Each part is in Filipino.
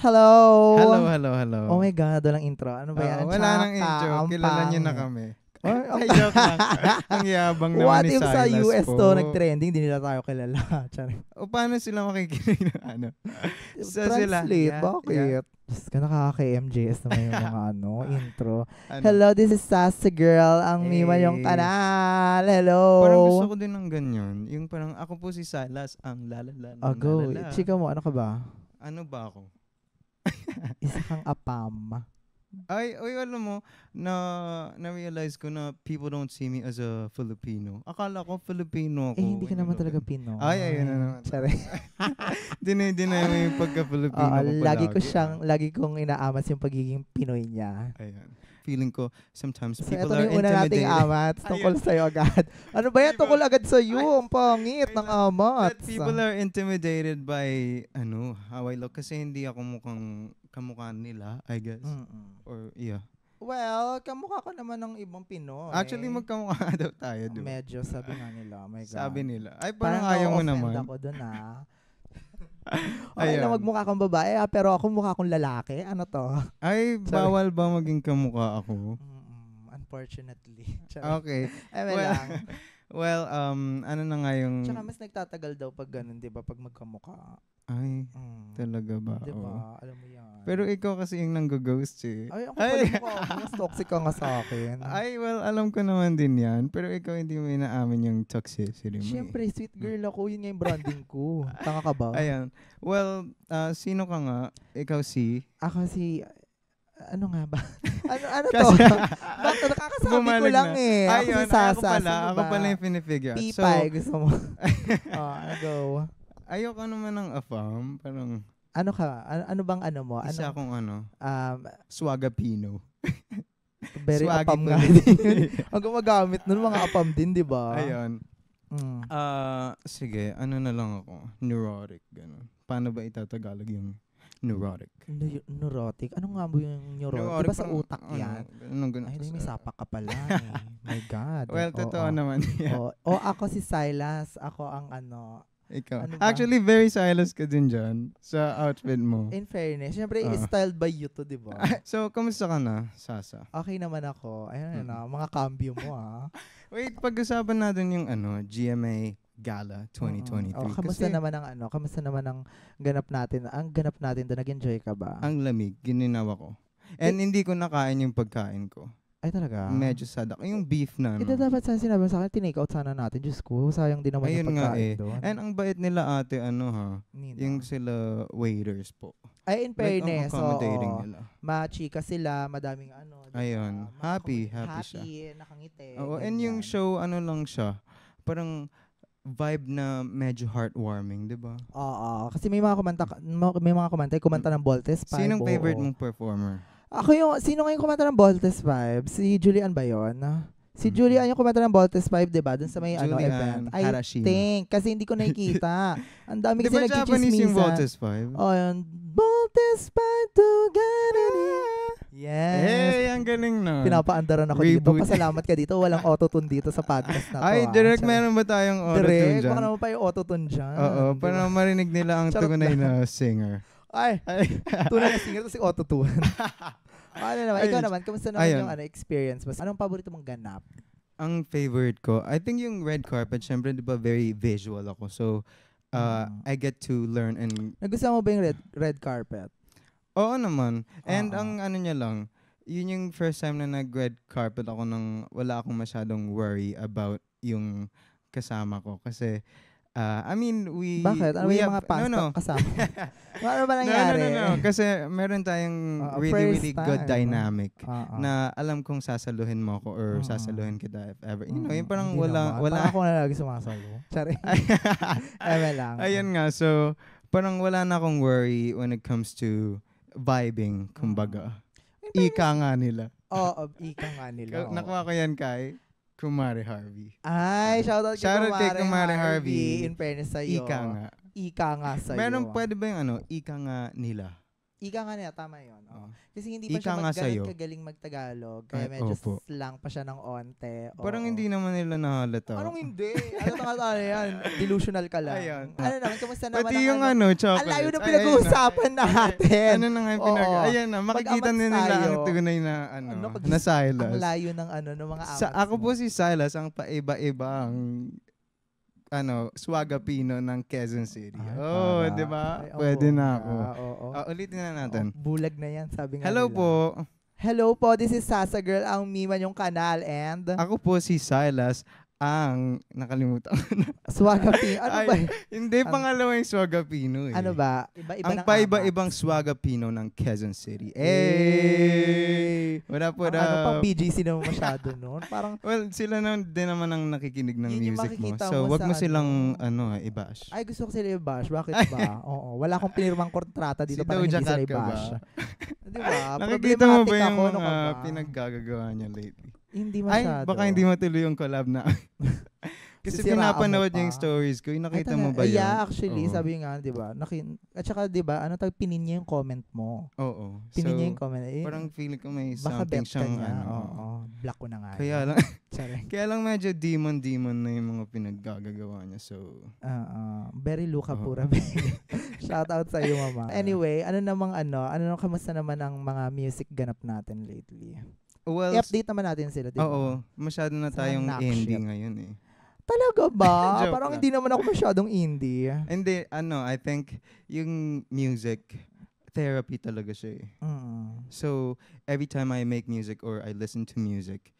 Hello! Hello. Oh my God, walang intro. Ano ba yan? Wala nang intro. Kilala niyo na kami. Ay, joke lang. Ang yabang naman What ni if Silas sa US po. to nag-trending, di nila tayo kilala? O paano sila makikinig ng ano? Translate, bakit? Yeah. Diyos ka, nakaka-MJS naman yung mga intro. Ano? Hello, this is Sassy Girl, ang Mima yung kanal. Hello! Parang gusto ko din ng ganyan. Yung parang ako po si Silas, ang lalala. Go. Chika mo, ano ka ba? Ano ba ako? Isa kang apam. Ay, alam mo, na-realize ko na people don't see me as a Filipino. Akala ko Filipino ako. Hindi ka naman talaga Pinoy. Ay, ayun na naman. Sorry. Dinay mo yung pagka-Filipino ko palagi. Lagi kong inaamas yung pagiging Pinoy niya. Ayan. Feeling ko, sometimes So, people ito are na yung una nating intimidated. amats. Tungkol sa'yo agad. Ano ba yan? Tungkol agad sa'yo. Ang pangit ng amats. That people are intimidated by, how I look. Kasi hindi ako mukhang kamukha nila, I guess. Or, yeah. Well, kamukha ko naman ng ibang Pinoy. Actually, magkamukha daw tayo, diba? Medyo, sabi nga nila. Oh my God. Sabi nila. Ay, parang ayaw mo naman. Parang ako dun okay na magmukha kang babae pero ako mukha akong lalaki. Ano to? Ay, bawal ba maging kamukha ako? Unfortunately. Okay. lang. Well, ano na nga yung... Tsaka mas nagtatagal daw pag ganun, di ba? Pag magkamukha. Ay, talaga ba? Di ba? Oh. Alam mo yan. Pero ikaw kasi yung nang-ghost eh. Ay, ako pala mukha. Mas toxic ka nga sa akin. Ay, well, alam ko naman din yan. Pero ikaw hindi mo inaamin yung toxicity mo. Siyempre, sweet girl ako. Yun nga yung branding ko. Tanga ka ba? Ayan. Well, sino ka nga? Ikaw si? Ako si... Ano nga ba? ano to? Bakit nakakasabi ko lang na. eh. Ako Ayun, si Sasa. ako pala yung pinifigure. Pipay, gusto mo. Go. Ayoko naman ng afam. Parang... Ano ka? Ano bang ano mo? Isa akong Swagapino. Very Swaggy apam nga. Ang gumagamit nun, mga apam din, di ba? Ayun. Sige, ano na lang ako. Neurotic, gano'n. Paano ba itatagalog yung neurotic? Neurotic? Ano nga ba yung neurotic? Diba sa utak yan? Ay, may sapak ka pala eh. My God. Well, totoo naman. Yeah. Ako si Silas. Ako ang Ikaw. Actually, very Silas ka din dyan sa outfit mo. In fairness. Siyempre, styled by you to, di ba? So, kamusta ka na, Sasa? Okay naman ako. Ayun mga cambio mo Wait, pag-usapan natin yung GMA Gala 2023. Kamusta naman ang ganap natin? Ang ganap natin doon, nag-enjoy ka ba? Ang lamig, gininawa ko. And hindi ko nakain yung pagkain ko. Ay, talaga? Medyo sad ako. Yung beef na, dapat sinabi sa akin, tinake out sana natin. Diyos ko, sayang din naman yung pagkain doon. And ang bait nila ate, yung sila waiters po. Ay, in fairness, accommodating nila. Machika sila, madaming Ayun, happy siya. Nakangiti. Oo, and yung show, lang siya, parang vibe na medyo heartwarming, di ba? Oo, kasi may mga kumanta ng Voltes 5. Sinong favorite mong performer? Sino ngayon kumanta ng Voltes 5? Si Julian ba yun? Si Julian yung kumanta ng Voltes 5, diba? Dun sa may event. Harashima. I think. Kasi hindi ko nakikita. Ang dami kasi nagchichismisan. Di ba Japanese yung Voltes 5? Oh, yun. Voltes 5 together. Yes. Hey, ang galing na. Pinapaandaran ako dito. Pasalamat ka dito. Walang autotune dito sa podcast na to. Ay, direct meron ba tayong autotune dyan? Baka naman pa yung autotune dyan. Oo, para marinig nila ang tunay na singer. Ay, tunay na singer to si autotune. Ikaw naman, kamusta naman yung experience mo? Anong paborito mong ganap? Ang favorite ko, I think yung red carpet, syempre, di ba, very visual ako. So, I get to learn and... Nagustuhan mo ba yung red carpet? Oo naman. And ang niya lang, yun yung first time na nag-red carpet ako nang wala akong masyadong worry about yung kasama ko. Kasi, Bakit? Ano yung mga past kasama? Ano ba nangyari? No. Kasi meron tayong really good dynamic na alam kong sasaluhin mo ako or sasaluhin kita if ever. Yung parang wala. Parang ako na lagi sumasalo. Sorry. Lang. Ayun nga. So, parang wala na akong worry when it comes to vibing, kumbaga. Ika nga nila. Oo, ika nga nila. Nakuha ko yan kay Kumare Harvey. Ay, shoutout kay Kumare Harvey. In fairness sa'yo. Ika nga. Ika nga sa'yo. Meron pwede ba yung ika nga nila? Ika nga niya, tama yun. Oo. Kasi hindi pa Ika nga siya sa'yo. kagaling magtagalog. Kaya Ay, medyo opo. slang pa siya ng onte. Parang Oo. hindi naman nila nahalata. Anong hindi? Ano nga yan? Delusional ka lang. Ayun. Ano naman, kamusta naman Pati ang yung chocolate. ang layo ng Ay, pinag-uusapan natin. Ano na nga yung Oo. Ayan na, makikita Mag-amats nila tayo. ang tunay na na Ang Silas. layo ng ng mga amats Ako mo. po si Silas, ang paiba-ibang swagapino ng Quezon City. Ah, para. Di ba? Ay, Pwede na ako. Oo. Ulitin na natin. Bulag na yan, sabi nga Hello nila. po. Hello po, this is Sasa Girl, ang Mima yung kanal, and Ako po si Silas, ang nakalimutan ko na. Swagapi. Ano ba? Hindi, pangalawa yung swagapino eh. Ano ba? Iba-iba Ang ng paiba-ibang amats. swagapino ng Quezon City. What up, what Ang ano pang up? BGC naman masyado noon. Parang, Well, sila din naman ang nakikinig ng Yun yung music mo. makikita So, mo wag sa mo silang, i-bash. ay gusto ko sila i-bash. Bakit ba? Oo. Wala akong pinirmang kontrata dito Si para hindi Doja sila Cat ka ba? i-bash. Di ba? Nakikita mo ba Problematic yung ako, ano ka mga ba? pinaggagawa niya lately? Hindi Ay, masyado. baka hindi matuloy yung collab na. Kasi Sisiraan mo pinapanood niya pa. yung stories ko. Ay, Nakita mo ba yun? Yeah, actually, Oo. sabi nga, di ba? At saka, di ba, pinin niya yung comment mo. Oo. Pinin niya So, yung comment. Eh, parang feeling ko may baka something bet ka siyang niya. Oo. Block ko na nga. Kaya yun. lang, Sorry. kaya lang medyo demon na yung mga pinaggagawa niya. So, Very Luca Oo. Pura baby. Shout out sa iyo, mama. Anyway, kamusta naman ang mga music ganap natin lately? well, I-update naman natin sila, di ba? oo. Masyado na Sa tayong knock indie shit. ngayon eh. Talaga ba? Joke Parang lang. hindi naman ako masyadong indie. Hindi, I think yung music, therapy talaga siya eh. So, every time I make music or I listen to music,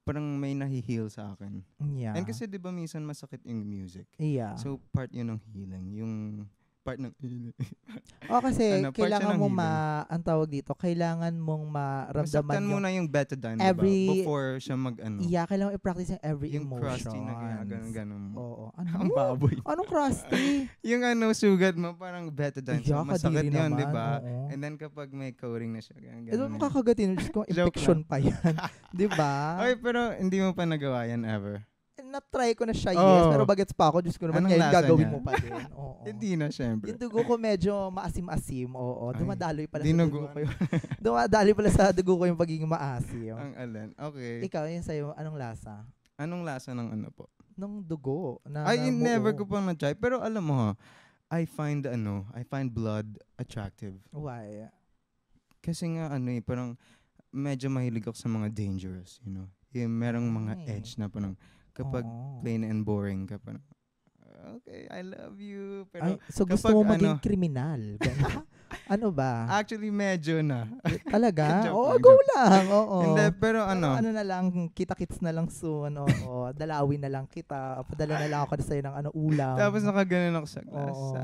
parang may nahi-heal sa akin. Yeah. And kasi di ba minsan masakit yung music. Yeah. So, part yun ng healing. Yung part ng Kasi part kailangan siya ng mo healing. ang tawag dito, kailangan mong maramdaman Masaktan muna yung betadine, every- diba? Before siya Yeah, kailangan mo i-practice yung every yung emotion. crusty na ganun-ganun mo. Oo. Ang baboy. Anong crusty? Yung sugat mo, parang betadine. So, Yeah, masakit kadiri yun, naman, di ba? oo. And then kapag may coding na siya, ganun. Ito mo kakagatin, Diyos ko, infection pa yan. Di ba? Okay, pero hindi mo pa nagawa yan ever. Na-try ko na siya, yes. Oo. Pero bagets pa ako, Diyos ko naman, Anong ngayon lasa gagawin niya? mo pa din. Oo. Hindi na, syempre. Yung dugo ko medyo maasim-asim, oo. Ay, Dumadaloy pala sa dinuguan. dugo ko yung, dumadaloy pala sa dugo ko yung pagiging maasim. Ang alin. Okay. Ikaw, yun sa'yo, anong lasa? Anong lasa ng po? Nung dugo. Ay, na never buo. ko pang na-try. Pero alam mo ha, I find blood attractive. Why? Kasi nga parang medyo mahilig ako sa mga dangerous, Yung merong mga Ay. edge na parang kapag Oo. plain and boring ka parang, okay, I love you. Ay, Pero so gusto kapag mo maging kriminal. Ganun. Ano ba? actually medyo na. Talaga? Joke Oo, lang, go joke. lang. Oo. Hindi, pero Ano na lang, kita-kits na lang soon. Oo, dalawin na lang kita. Padala na lang ako sa'yo ng ulam. Tapos nakaganon ako sa glass. Oo.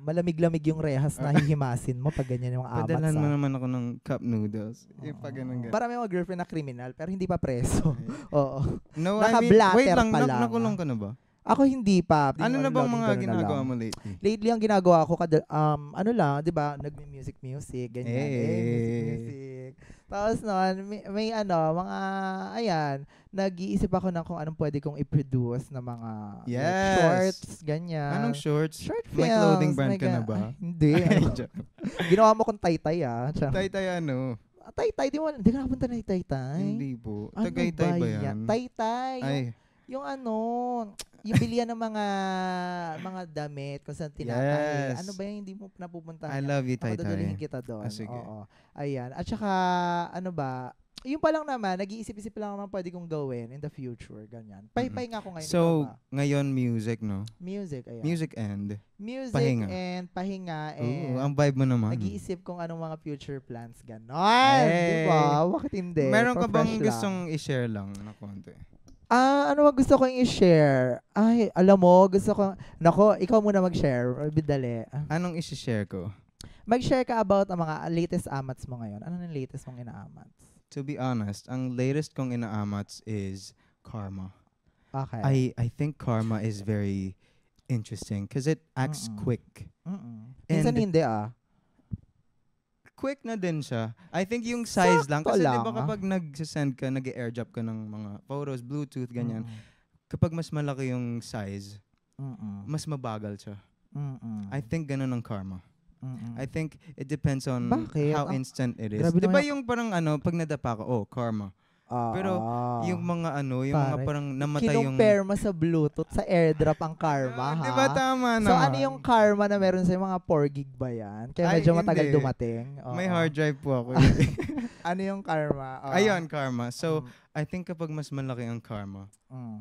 Malamig-lamig yung rehas na hihimasin mo pag ganyan yung amats. Padalan mo naman ako ng cup noodles. Yung pag ganun. Para may mga girlfriend na kriminal, pero hindi pa preso. Oo. No, Naka-blatter wait lang, pa lang. nakulong ka na ba? Ako hindi pa. Ano na bang mga Ganun na ginagawa lang. mo lately? Lately, ang ginagawa ko, di ba, nagme-music, ganyan. Music. Tapos noon, may nag-iisip ako ng kung anong pwede kong i-produce na mga like, Yes. shorts, ganyan. Anong shorts? Short May films. clothing brand ka na ganyan. ba? Ay, hindi. Ginawa mo kong taytay, Tay-tay Taytay, di ka nakapunta na yung taytay? Hindi po. Ano Tagaytay ba yan? Taytay. Ay, Yung yung bilihan ng mga damit kung saan tinatahi. Yes. Ano ba yung hindi mo napupuntahan? I love you, Dadalhin Tay-tay. kita doon. Ah, sige. Oo. Ayan. At saka, yung pa lang naman, nag-iisip-isip lang naman pwede kong gawin in the future. Ganyan. Pahinga ko ngayon. So, ikaw ba? ngayon music, no? Music, ayan. Music and? Music pahinga. and pahinga Ooh, and ang vibe mo naman. nag-iisip kung anong mga future plans. Ganon. Hey. Di ba? Bakit hindi? Meron ka bang Pa-fresh lang. gustong i-share lang na konti? Ano ba gusto kong i-share? Ay, alam mo, gusto ko, nako, ikaw muna mag-share. Bidali. Anong i-share ko? Mag-share ka about ang mga latest amats mo ngayon. Ano yung latest mong inaamats? To be honest, ang latest kong inaamats is Karma. Okay. I think Karma is very interesting because it acts quick. Minsan And hindi quick na din siya. I think yung size lang. Sakto Kasi lang, diba kapag nag-send ka, nag-airdrop ka ng mga photos, Bluetooth, ganyan. Kapag mas malaki yung size, mas mabagal siya. I think ganun ang Karma. I think it depends on Bakit? how instant it is. Grabe Di ba naman yung parang pag nadapa ka, karma. Pero yung mga mga pare, parang namatay yung... kinumpare mo sa Bluetooth, sa airdrop ang karma, ha? Di ba tama So, naman? ano yung karma na meron sa mga 4 gig ba yan? Kaya medyo matagal hindi. dumating. May hard drive po ako. Ano yung karma? Ayun, karma. So, I think kapag mas malaki ang karma,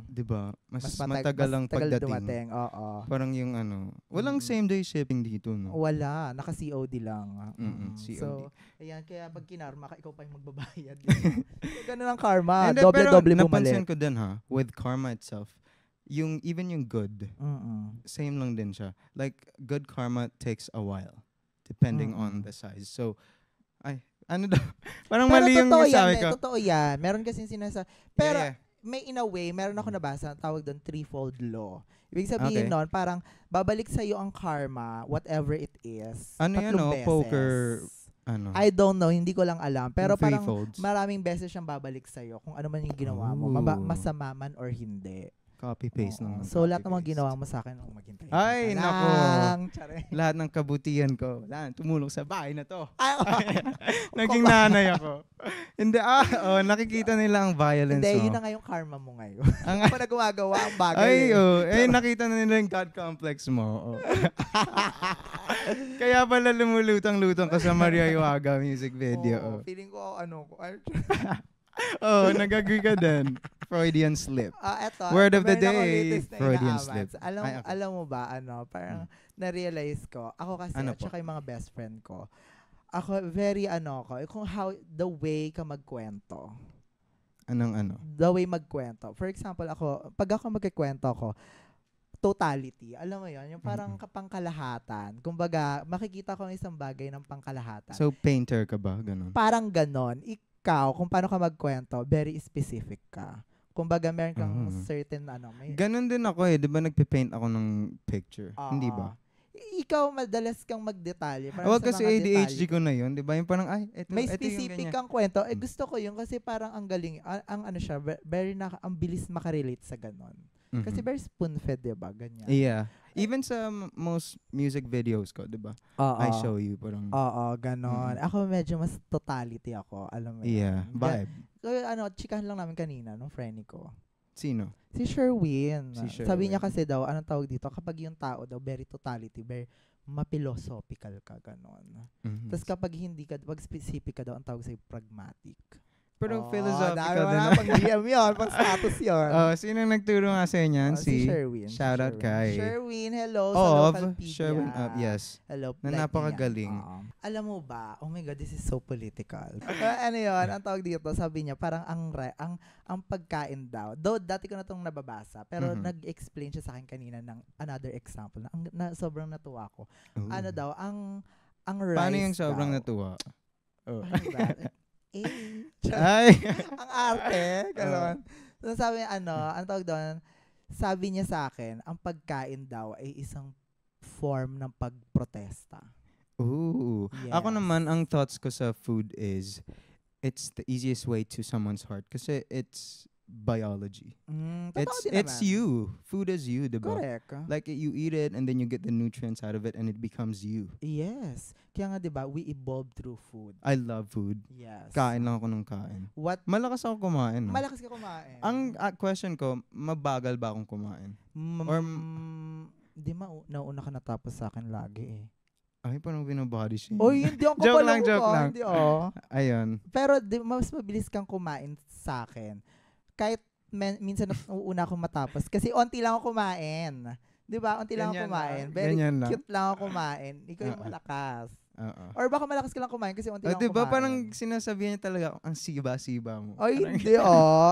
di ba? Mas matagal ang pagdating. Dumating. Oo. Parang yung walang same day shipping dito, no? Wala. Naka-COD lang. COD. So, ayan. Kaya pag kinarma ka, ikaw pa yung magbabayad. So, ganun ang karma. Then, Doble-doble pero bumalik. napansin ko din with karma itself, even yung good, same lang din siya. Like, good karma takes a while, depending on the size. So, ano daw? Parang pero mali yung sabi ko. Totoo yan. Meron kasing sinasabi. Pero, yeah. may in a way, meron ako nabasa, tawag doon, threefold law. Ibig sabihin nun, parang babalik sa'yo ang karma, whatever it is. Ano yan, beses. poker, I don't know, hindi ko lang alam. Pero parang folds. maraming beses siyang babalik sa'yo kung ano man yung ginawa mo. Masama man or hindi. Copy-paste naman. So, lahat ng mga ginawa mo sa akin, maghintay. Ay, nako. Tsare. Lahat ng kabutihan ko. Tumulong sa bahay na to. Naging nanay ako. Hindi, nakikita nila ang violence mo. Hindi, yun na nga yung karma mo ngayon. Ako na gumagawa ang bagay. Nakita na nila yung God complex mo. Kaya pala lumulutang-lutang ka sa Maria Iwaga music video. Feeling ko, nag-agree ka din. Freudian slip. Eto, Word of the day, Freudian slip. Alam mo ba, parang na-realize ko, ako kasi, at saka yung mga best friend ko, ako, very kung the way ka magkwento. Anong? The way magkwento. For example, pag ako magkikwento ko, totality. Alam mo yon, yung parang kapangkalahatan. Kumbaga, makikita ko ng isang bagay ng pangkalahatan. So, painter ka ba? Ganon? Parang ganon. Ikaw, kung paano ka magkwento, very specific ka. Kumbaga, meron kang certain Ganon din ako di ba nagpipaint ako ng picture? Hindi ba? Ikaw, madalas kang magdetalye. Wag kasi ADHD ko na yun, di ba? Yung parang, may specific kang kwento. Gusto ko yun kasi parang ang galing, ang ang bilis makarelate sa ganon. Kasi very spoon-fed, di ba? Ganyan. Yeah. Even sa most music videos ko, di ba? I show you, parang... ganon. Ako medyo mas totality ako, alam mo Yeah, vibe. So, chikahan lang namin kanina, nung friend ko. Sino? Si Sherwin. Sabi niya kasi daw, anong tawag dito? Kapag yung tao daw, very totality, very ma-philosophical ka, ganon. Tapos kapag pag specific ka daw, ang tawag sa'yo, pragmatic. Pero philosophical din. Pag DM yun, pag status yun. Sino nagturo nga sa inyan? Si Sherwin. Shout out kay... Sherwin, hello. Sa Localpedia. Sherwin, yes. Hello. Na napakagaling. Alam mo ba, oh my God, this is so political. Ano yun, ang tawag dito, sabi niya, parang ang pagkain daw. Though, dati ko na itong nababasa, pero nag-explain siya sa akin kanina ng another example na sobrang natuwa ko. Ano daw, ang rice Paano yung sobrang daw, natuwa? Ano ba? Ay! Ang arte. Gano'n. So sabi niya, ang tawag doon, sabi niya sa akin, ang pagkain daw ay isang form ng pagprotesta. Ooh. Yes. Ako naman, ang thoughts ko sa food is, it's the easiest way to someone's heart kasi it's biology. It's you. Food is you, diba? Correct. Like, you eat it and then you get the nutrients out of it and it becomes you. Yes. Kaya nga, diba, we evolved through food. I love food. Yes. Kain lang ako ng kain. Malakas ako kumain. No? Malakas ka kumain. Ang question ko, mabagal ba akong kumain? Or di nauna ka natapos sa akin lagi eh. Ay, parang binabody shame. Oy, hindi ako joke lang. Hindi, Ayun. Pero mas mabilis kang kumain sa akin. Kahit minsan una akong matapos. Kasi onti lang ako kumain. Di ba? Onti lang ako kumain. Very cute lang ako kumain. Ikaw yung malakas. Or baka malakas ka lang kumain kasi onti lang ako diba, kumain. Parang sinasabihan niya talaga, ang siba-siba mo. Ay, hindi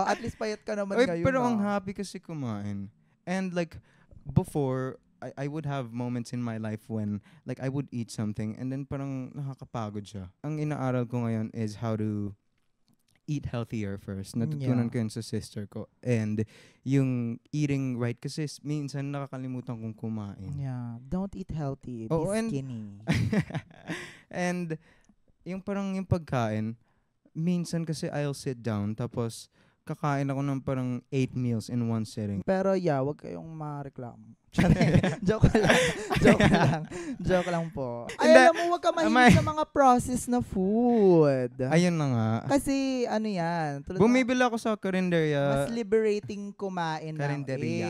At least payat ka naman ngayon. Pero ang happy kasi kumain. And like, before, I would have moments in my life when like I would eat something and then parang nakakapagod siya. Ang inaaral ko ngayon is how to eat healthier first. Natutunan ko yun sa sister ko. And yung eating right kasi minsan nakakalimutan kong kumain. Yeah. Don't eat healthy. Be skinny. And yung parang yung pagkain, minsan kasi I'll sit down tapos kakain ako ng parang 8 meals in one sitting. Pero yeah, wag kayong mareklamo. Joke lang. Joke lang po. Ay, alam mo, wag ka mahilig sa mga processed na food. Ayun na nga. Kasi, ano yan. Bumibili ako sa karinderya. Mas liberating kumain Karinderya.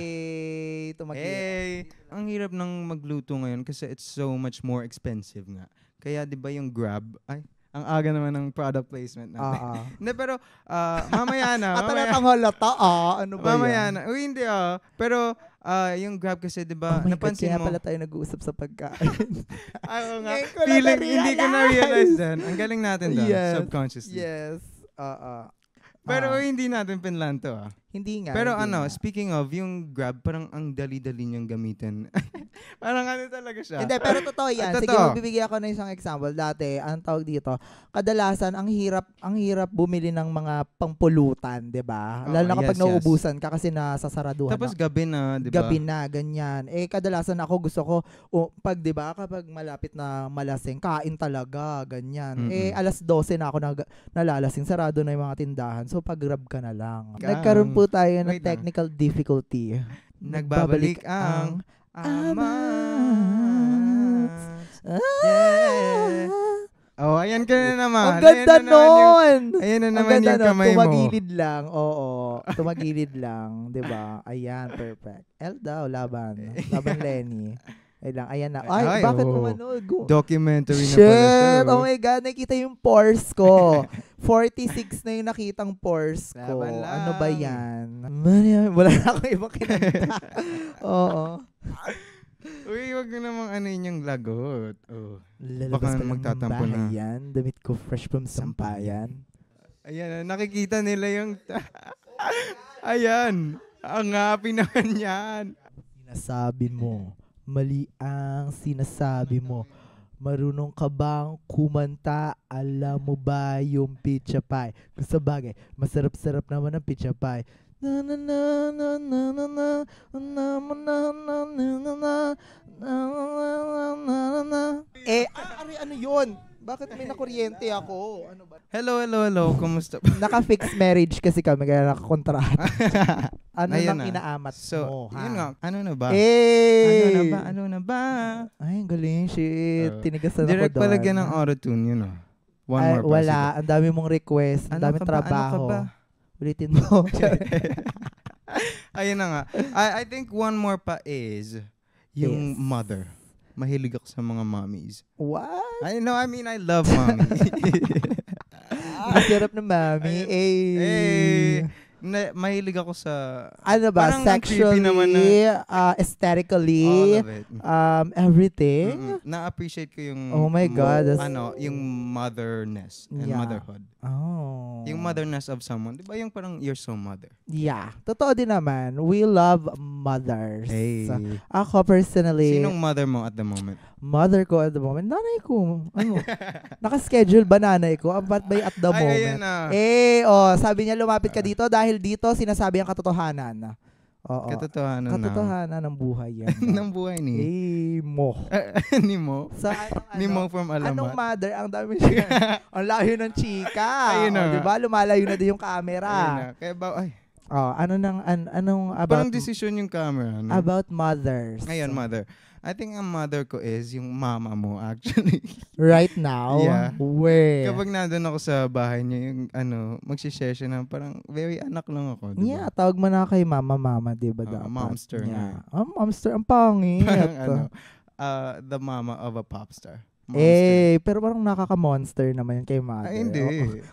Ang hirap ng magluto ngayon kasi it's so much more expensive nga. Kaya, di ba yung Grab? Ay, ang aga naman ng product placement natin. Hindi, pero mamaya na. Talatang halata, ano ba mamaya yan? na. Uy, hindi Pero, yung Grab kasi, di ba, napansin kaya mo. pala tayo nag-uusap sa pagkain. Ako nga, feeling, hindi ko na-realize din. Ang galing natin doon, subconsciously. Yes, Pero hindi natin pinlan to Hindi nga. Pero hindi speaking of, yung Grab, parang ang dali-dali niyang gamitin. Parang ano talaga siya. Hindi, pero totoo yan. Sige, magbibigay ako ng isang example. Dati, anong tawag dito? Kadalasan, ang hirap bumili ng mga pangpulutan, di ba? Lalo na kapag nauubusan ka kasi nasasaraduhan. Tapos gabi na, di ba? Gabi na, ganyan. Kadalasan ako gusto ko, di ba, kapag malapit na malasing, kain talaga, ganyan. Alas 12 na ako nalalasing, sarado na yung mga tindahan. So, pag-grab ka na lang. Nagkaroon po tayo ng technical difficulty. Nagbabalik ang Amax. Yeah. Ayan ka na naman. Ang ganda nun! Ayan na naman yung kamay mo. Tumagilid lang. Oo. Tumagilid lang. Diba? Ayan, perfect. daw, laban. Laban Lenny. Ayan na. Ay, bakit umano? Documentary na pala siya. Oh my God, nakita yung pores ko. 46 na yung nakitang pores ko. Ano ba yan? Wala na akong ibang kinanta. Oo. Uy, wag na namang ano yung lagot. Lalabas baka magtatampo na. Yan. Damit ko fresh from Sampayan. Ayan, nakikita nila yung... Ayan. Ang happy naman yan. Sinasabi mo. Mali ang sinasabi mo. Marunong ka bang kumanta? Alam mo ba yung pizza pie? Kung sa bagay, masarap-sarap naman ang pizza pie. Na na na na na na na na na na na na na. Ano yun? Bakit may nakuryente ako? Ano ba? Hello. Kumusta? Naka-fixed marriage kasi kami, kaya nakakontrata. Ano nang inaamat mo, ha? Yun nga, ano na ba? Ano na ba? Ay, ang galing, shit. Tinigasan ako doon. Direct palagyan ng autotune, yun One more person. Wala. Ang dami mong request. Ang daming trabaho. Ano ka ba? Ulitin mo. Ayun na nga. I think one more pa is yung mother. Mahilig ako sa mga mommies. What? I love mommy. Masarap na mommy. Mahilig ako sa... Ano ba? Sexually, aesthetically, all of it. everything. Na-appreciate ko yung... Oh my God. yung motherness and motherhood. Oh. Yung motherness of someone. Di ba yung parang you're so mother? Yeah. Totoo din naman. We love mothers. Hey. Ako personally... Sinong mother mo at the moment? Mother ko at the moment? Nanay ko. Ano? Naka-schedule ba nanay ko? Ba't ba at the moment? Sabi niya lumapit ka dito dahil dito sinasabi ang katotohanan. Oo. Katotohanan ng buhay yan. Ng buhay ni? Mo. Ni Mo? Ni Mo from Alamat. Anong mother? Ang dami siya. Ang layo ng chika. Diba? Lumalayo na din yung camera. Kaya ba, anong about... Parang decision yung camera. No? About mothers. Ngayon, mother. I think ang mother ko is yung mama mo actually. Right now? Yeah. Where? Kapag nandun ako sa bahay niya, yung magsishare siya na parang very anak lang ako. Diba? Yeah, tawag mo na kay mama, diba? Momster. Yeah. Momster, ang pangit. Parang the mama of a popstar. Monster. Pero parang nakaka-monster naman yun kay mother. Ay, hindi.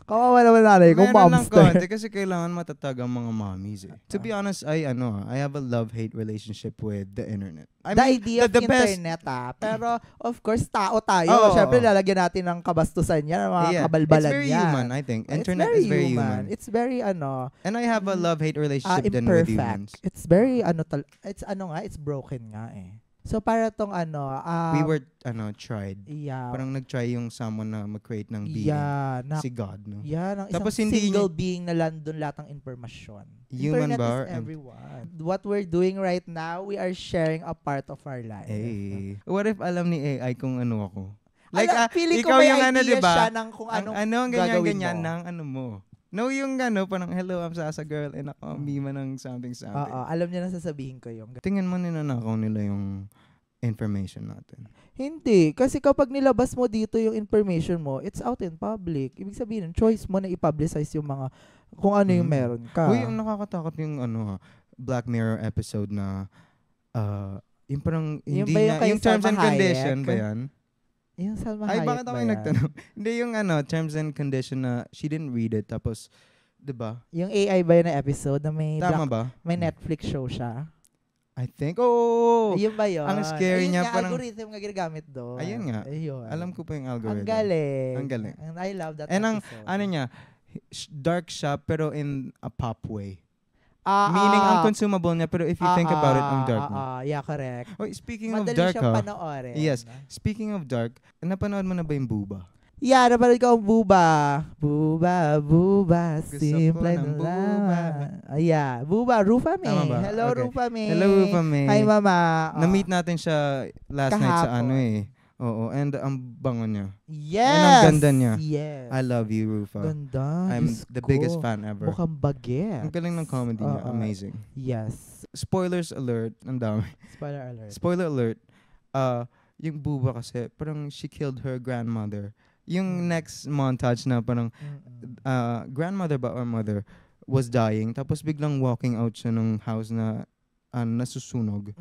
Kawawa naman nanay kung monster. Meron lang konti kasi kailangan matatag ang mga mommies To be honest, I have a love-hate relationship with the internet. The idea of internet pero of course, tao tayo. Siyempre, lalagyan natin ng kabastusan niya, mga kabalbalan niya. It's very human, I think. Internet is very human. It's very, And I have a love-hate relationship then with humans. It's very, it's broken nga So, para tong we were, tried. Yeah. Parang nag-try yung someone na mag-create ng being. Si God, no? Yeah, ng isang single being na landon lahat ng informasyon. Human Internet is everyone. What we're doing right now, we are sharing a part of our life. What if alam ni AI kung ano ako? Like, feeling ikaw ko may yung idea diba? Siya ng kung anong ganyan ng mo. No, yung parang, hello, I'm Sasa girl, and ako ang Mima ng something. Oo, alam niya na sasabihin ko yung. Tingin mo ninanakaw nila yung information natin. Hindi. Kasi kapag nilabas mo dito yung information mo, it's out in public. Ibig sabihin, choice mo na i-publicize yung mga, kung ano yung meron ka. Uy, ang nakakatakot yung Black Mirror episode na, yung parang, hindi niya, yung terms and condition ba yan? Yung Salma Ay, Hayek bakit ako nagtanong? Hindi yung terms and condition na she didn't read it, tapos, diba? Yung AI ba yun na episode na may, tama ba? May Netflix show siya? I think, oh! Ayun ba yun? Ang scary niya. Ayun parang algorithm nga ginagamit doon. Ayun nga. Ayun. Alam ko pa yung algorithm. Ang galing. Ang galing. And I love that episode. episode. And niya, dark siya, pero in a pop way. Meaning, ang consumable niya, pero if you think about it, ang dark niya. Yeah, correct. Oh, speaking Madali of dark, siyang panoorin. Yes. Speaking of dark, napanood mo na ba yung Buba? Yeah, napanood ko ang Buba. Buba, Gusto simple ko ng na lang. Yeah, Buba, Rufa May. Tama ba? Hello, Okay. Rufa May. Hello, Rufa May. Hi, Mama. Na-meet natin siya last night sa Kahapon. Oo, and ang bango niya. Yes. And ang ganda niya. Yes. I love you, Rufa. Ganda. I'm Diyos the ko. biggest fan ever. Mukhang baget. Ang galing ng comedy niya. Amazing. Yes. Spoilers alert. Ang dami. Spoiler alert. Spoiler alert. Yung Buba kasi, parang she killed her grandmother. Yung next montage na parang grandmother ba or mother was dying. Tapos biglang walking out siya ng house na nasusunog.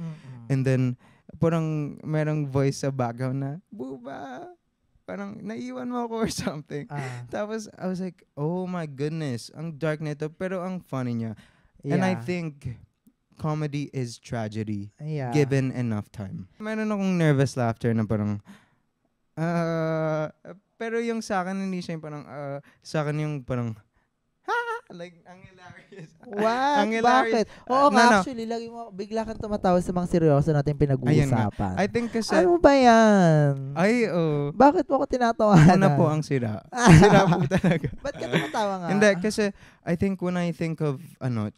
And then, parang merong voice sa background na, Buba, parang naiwan mo ako or something. Tapos, I was like, oh my goodness, ang dark nito, pero ang funny niya. Yeah. And I think, comedy is tragedy, given enough time. Meron akong nervous laughter na parang, pero yung sa akin, hindi siya yung parang, sa akin yung parang, like, ang hilarious. What? Ang hilarious. Bakit? Oo nga, actually, lagi mo, bigla kang tumatawa sa mga seryoso natin pinag-uusapan. I think kasi... Ano ba yan? Ay, Bakit mo ako tinatawanan? Ano po ang sira? Sira po talaga. Ba't ka tumatawa nga? Hindi, kasi I think when I think of,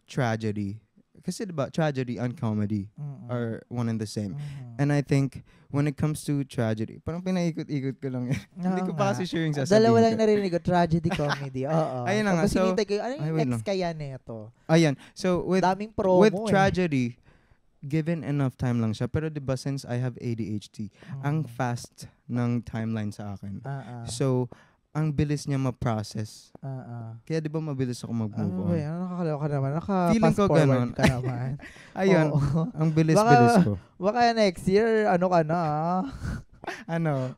tragedy, kasi diba, tragedy and comedy are one and the same. And I think, when it comes to tragedy, parang pinaikot-ikot ko lang yan. Hindi ko pa kasi sure yung sasabihin Dalawa lang narinig ko, tragedy, comedy. Oo. Ayun na nga. So, ano yung next kaya nito? Ayan. So, with tragedy, given enough time lang siya. Pero diba, since I have ADHD, ang fast ng timeline sa akin. So, ang bilis niya ma-process. Kaya di ba mabilis ako mag-move on? Nakakalaw ka naman. Feeling ko ganun. Ka naman. Ayun. Ang bilis-bilis ko. Baka next year, ano ka na?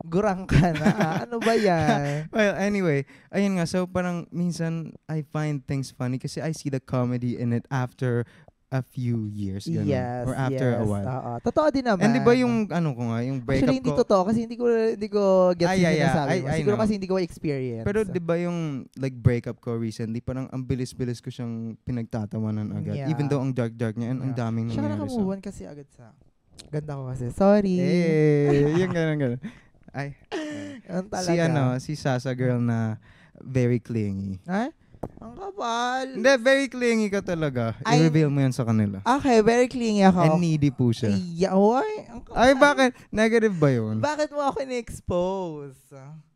Gurang ka na. Ano ba yan? Well, anyway. Ayun nga. So, parang minsan, I find things funny kasi I see the comedy in it after a few years. Ganun. Yes, or after a while. Totoo din naman. And di ba yung, yung breakup actually, hindi totoo kasi hindi ko get yung sinasabi mo. Siguro kasi hindi ko experience. Pero di ba yung like breakup ko recently, parang ang bilis-bilis ko siyang pinagtatawanan agad. Yeah. Even though ang dark-dark niya and ang daming siya nangyari sa. Siya naka-move on kasi agad sa... Ganda ko kasi. Sorry. Yung ganun. Ay. Si Sasa girl na very clingy. Ang kapal. Hindi, very clingy ka talaga. I-reveal mo yan sa kanila. Okay, very clingy ako. And needy po siya. Ay, bakit? Negative ba yun? Bakit mo ako in-expose?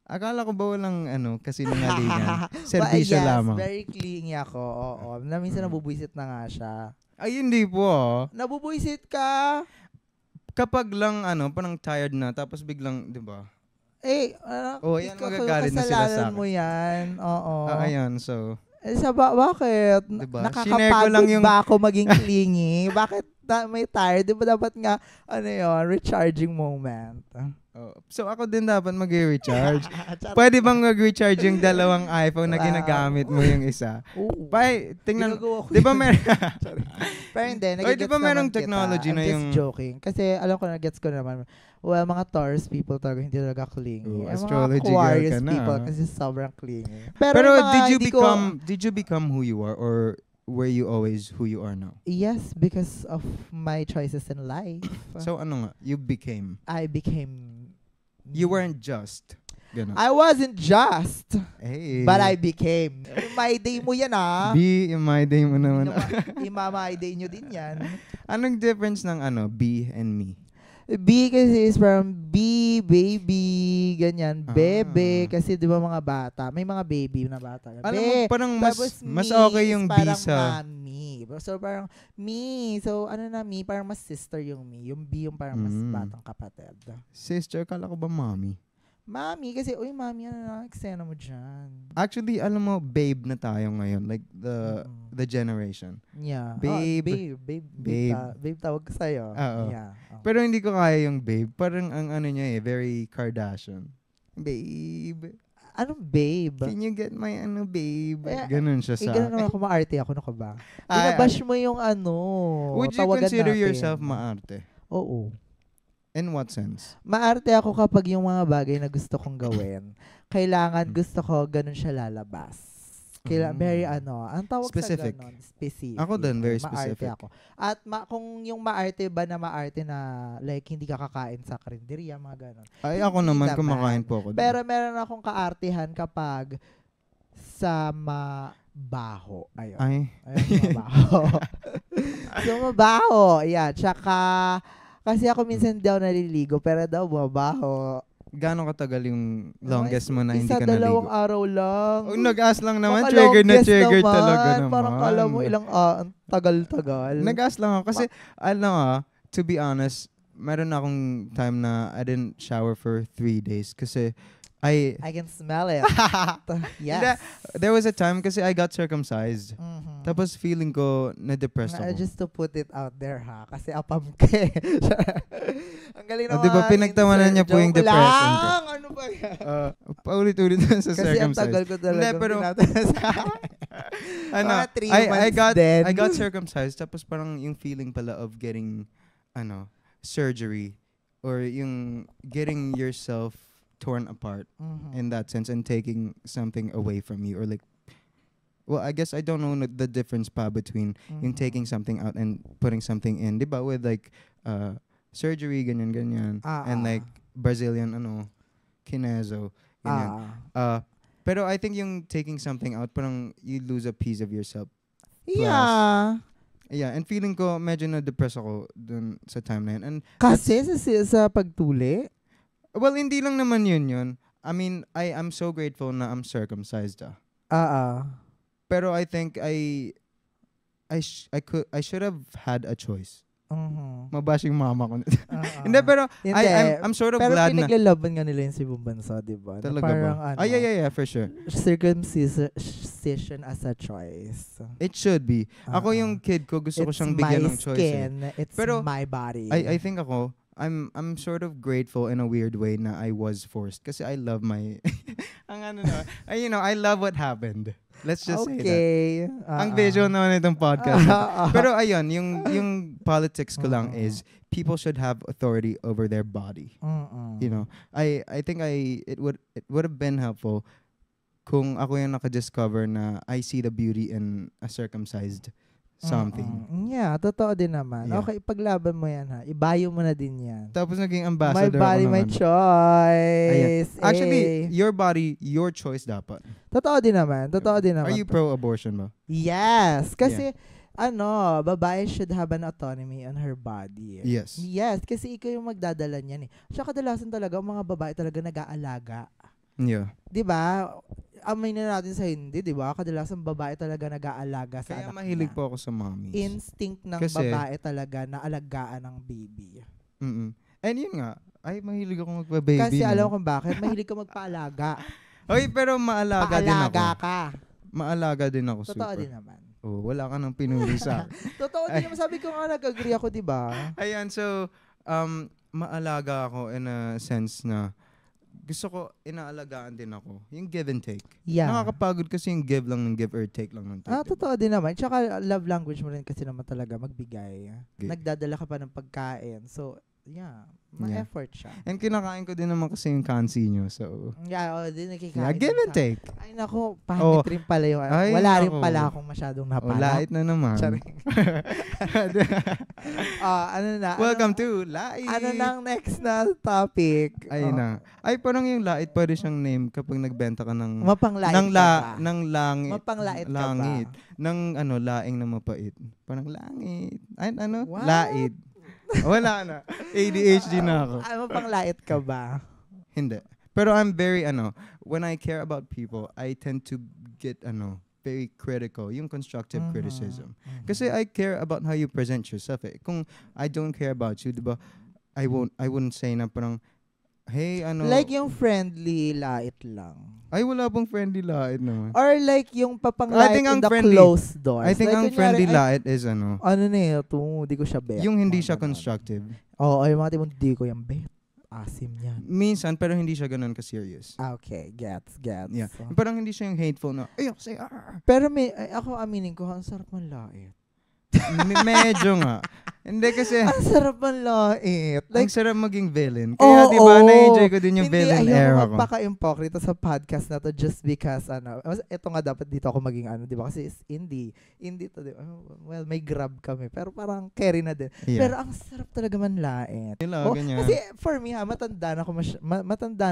Akala ko ba walang kasi nangalingan? Servisyo lamang. Very clingy ako. Oo. Minsan nabubwisit na nga siya. Ay, hindi po. Nabubwisit ka? Kapag lang parang tired na, tapos biglang, di ba? Yan, magagalit na sila sa akin. Mo yan. Oo. Ayan, so. Bakit? Diba? Nakakapagod ba ako maging clingy? Bakit may tired? Di ba dapat nga, recharging moment? So, ako din dapat mag-recharge. Pwede bang mag-recharge yung dalawang iPhone na ginagamit mo yung isa? Tingnan. Di ba meron? Pero hindi, di ba merong technology na yung... I'm just joking. Kasi alam ko na, gets ko naman. Well, mga Taurus people talaga hindi talaga clingy. Astrology mga Aquarius girl ka na. people kasi sobrang clingy. Pero did you become who you are or were you always who you are now? Yes, because of my choices in life. So ano nga? You became? I became... You weren't just. Ganun. I wasn't just. Hey. But I became. My day mo yan My day mo naman. My day nyo din yan. Anong difference ng be and me? B kasi is from B, baby, ganyan. Bebe, kasi di ba mga bata, may mga baby na bata. Alam mo, parang mas me okay yung is B parang sa... mommy. So, parang me. So, ano na me, parang mas sister yung me. Yung B yung parang mas batang kapatid. Sister, kala ko ba mommy? Mami, kasi, uy, mami, ano na, eksena mo dyan. Actually, alam mo, babe na tayo ngayon. Like, the generation. Yeah. Babe. Babe tawag ko sa'yo. Yeah. Pero hindi ko kaya yung babe. Parang ang ano niya very Kardashian. Babe. Anong babe? Can you get my babe? Ganun siya sa... Ganun naman ako, maarte ako, no ka ba? Binabash mo yung would you consider yourself maarte? Oo. In what sense? Maarte ako kapag yung mga bagay na gusto kong gawin, kailangan gusto ko ganun siya lalabas. Very ang tawag specific. sa ganun, specific. Ako din, very specific. Maarte ako. At kung yung maarte ba na maarte na like hindi ka kakain sa karinderya, mga ganun. Ay, ako naman, kumakain po ako. Pero meron akong kaartehan kapag sa mabaho. Ayun. Ay. Mabaho. So, mabaho. Yeah. Tsaka, kasi ako minsan daw naliligo, pero daw mabaho. Gano'ng katagal yung longest mo na hindi ka naligo? Isa, 2 araw lang. Oh, nag-ask lang naman. Triggered na triggered talaga naman. Parang kala mo ilang tagal-tagal. Nag-ask lang ako. Kasi, to be honest, meron akong time na I didn't shower for 3 days. Kasi, I can smell it. Yes. There was a time kasi I got circumcised. Tapos feeling ko na-depressed ako. Just to put it out there ha. Kasi apam ka. Ang galing naman. Diba pinagtawanan niya po yung depression ko. Ano ba yan? Paulit-ulit sa circumcised. Kasi ang tagal ko talaga. Pero, I got circumcised. Tapos parang yung feeling pala of getting, surgery. Or yung getting yourself torn apart in that sense and taking something away from you or like I guess I don't know the difference pa between yung taking something out and putting something in, diba, with like surgery ganyan and like Brazilian kineso ganyan. Pero I think yung taking something out parang you lose a piece of yourself. Yeah. Yeah, and feeling ko medyo na-depress ako dun sa time na yun. And kasi sa pagtuli. Well, hindi lang naman yun. I mean, I'm so grateful na I'm circumcised. Pero I think I should have had a choice. Mabash yung mama ko. Hindi, pero I'm sort of glad na. Pero pinaglalaban nga nila yung si Bumbansa, diba? Talaga ba? Yeah, for sure. Circumcision as a choice. It should be. Ako yung kid ko, gusto ko siyang bigyan ng choice. It's my skin, it's my body. I think ako, I'm sort of grateful in a weird way na I was forced kasi I love my I love what happened. Let's just say that. Ang visual naman itong podcast. Pero ayun, yung politics ko lang is people should have authority over their body. You know, I think it would have been helpful kung ako yung naka-discover na I see the beauty in a circumcised something. Yeah, totoo din naman. Yeah. Okay, paglaban mo yan ha. Ibayo mo na din yan. Tapos naging ambassador my body, my choice. Actually, your body, your choice dapat. Totoo din naman. Are you pro-abortion ba? Yes. Kasi, babae should have an autonomy on her body. Yes. Yes, kasi ikaw yung magdadala niyan eh. Tsaka kadalasan talaga, mga babae talaga nag-aalaga. Yeah. Diba? Amay na natin sa hindi, di ba? Kadalasan babae talaga nag-aalaga sa kaya anak mahilig niya. po ako sa mommies. Instinct ng babae talaga na alagaan ng baby. And yun nga, mahilig ako magpa-baby. Kasi alam ko kung bakit, mahilig ka magpaalaga. Oy, pero maalaga din ako. Paalaga ka. Maalaga din ako, super. Totoo din naman. Wala ka nang pinuli sa. Totoo din naman, sabi ko nga nag-agree ako, di ba? Ayan, so, maalaga ako in a sense na gusto ko, inaalagaan din ako. Yung give and take. Yeah. Nakakapagod kasi yung give lang ng give or take lang ng take. Totoo din naman. Tsaka love language mo rin kasi naman talaga magbigay. Okay. Nagdadala ka pa ng pagkain. So, yeah. Ma-effort siya. And kinakain ko din naman kasi yung kansi nyo. So, din nakikain. Yeah, give and take. Ay, naku, pangit rin pala yung, wala rin pala akong masyadong napala. Lait na naman. Welcome to Lait. Ano nang next na topic? Ayun na. Parang yung lait pwede siyang name kapag nagbenta ka ng mapanglait ng langit. Mapanglait langit. ka ba? Ng laing na mapait. Parang langit. What? Lait. Wala na. ADHD na ako. Mapanglait ka ba? Hindi. Pero I'm very, when I care about people, I tend to get, very critical, yung constructive criticism. Kasi I care about how you present yourself. Kung I don't care about you, di ba, I wouldn't say na parang, hey, like yung friendly lait lang. Ay, wala pong friendly lait naman. Or like yung papanglait in the closed doors. I think like, ang friendly lait is ano na ito, di ko siya bet. yung hindi siya constructive. Oo, yung mga tipong di ko yung bet. Asim yan. Minsan, pero hindi siya ganun ka-serious. Okay, gets. Yeah. Parang hindi siya yung hateful na, ayok, say, Pero ako aminin ko, ang sarap ng lait. Medyo nga. Hindi kasi, ang sarap ng lait. Like, ang sarap maging villain. Kaya diba, na-enjoy ko din yung villain era ko. Hindi, ayaw magpaka-impokrito sa podcast na to just because, ito nga dapat dito ako maging diba? Kasi indie to, diba? Well, may grab kami. Pero parang carry na din. Yeah. Pero ang sarap talaga manlait. Kasi for me matanda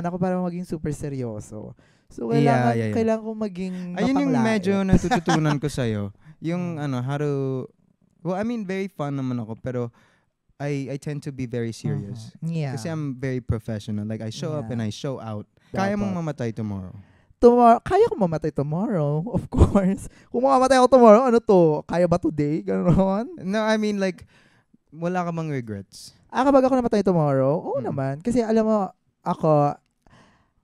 na ako para maging super seryoso. So, kailangan ko maging ayun yung medyo natututunan ko sa'yo. Yung, how to, well, I mean, very fun naman ako, pero I tend to be very serious. Yeah. Kasi I'm very professional. Like, I show up and I show out. Kaya mong mamatay tomorrow. Kaya ko mamatay tomorrow, of course. Kung mamamatay ako tomorrow, ano to? Kaya ba today? Ganon? No, I mean, like, wala ka bang regrets? Kapag ako namatay tomorrow, oo naman. Kasi alam mo, ako,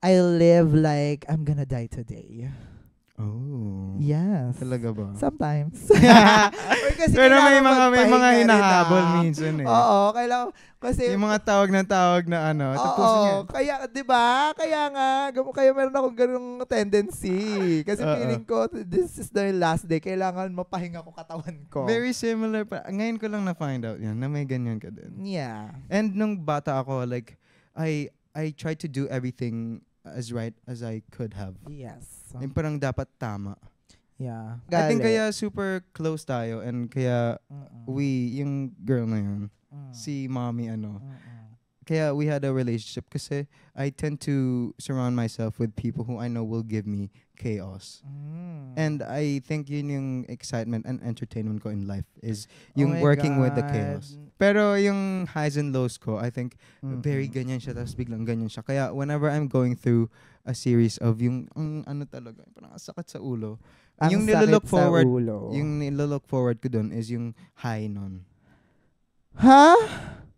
I live like I'm gonna die today. Oh. Yes. Talaga ba? Sometimes. Kasi pero may mga hinahabol minsan eh. Oo, kailangan kasi yung mga tawag na tapusin niya. Kaya 'di ba? Kaya meron akong ganung tendency. Kasi feeling ko this is the last day. Kailangan mapahinga ko katawan ko. Very similar pa. Ngayon ko lang na find out yan na may ganyan ka din. Yeah. And nung bata ako, like I tried to do everything as right as I could have. Yes. Yung parang dapat tama. Yeah. I think kaya super close tayo and kaya yung girl na yun, si mommy kaya we had a relationship kasi I tend to surround myself with people who I know will give me chaos. And I think yun yung excitement and entertainment ko in life is yung working with the chaos. Pero yung highs and lows ko, I think very ganyan siya tapos biglang ganyan siya. Kaya whenever I'm going through a series of yung talaga, parang sakit sa ulo. Yung nilolook forward ko dun is yung high nun.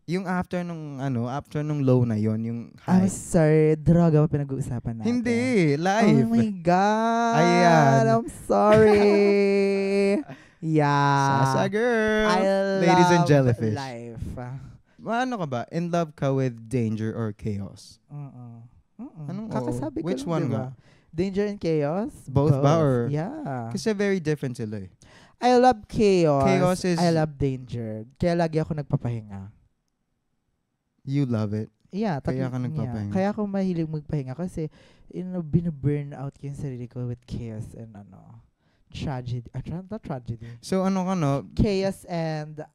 Yung after nung low na yon, yung high. I'm sorry, droga pa pinag-uusapan natin. Hindi, life. Oh my God. Ayan. I'm sorry. Yeah. Sasa girl. Ladies and jellyfish. Life. Ano ka ba? In love ka with danger or chaos? Anong kakasabi ko which lang, one diba? nga? Danger and chaos? Both ba or? Yeah. Kasi very different sila eh. I love chaos. Chaos is... I love danger. Kaya lagi ako nagpapahinga. You love it? Yeah. Kaya ka nagpapahinga? Kaya ako mahilig magpahinga kasi binaburn out ko yung sarili ko with chaos and tragedy. Not tragedy. So Chaos and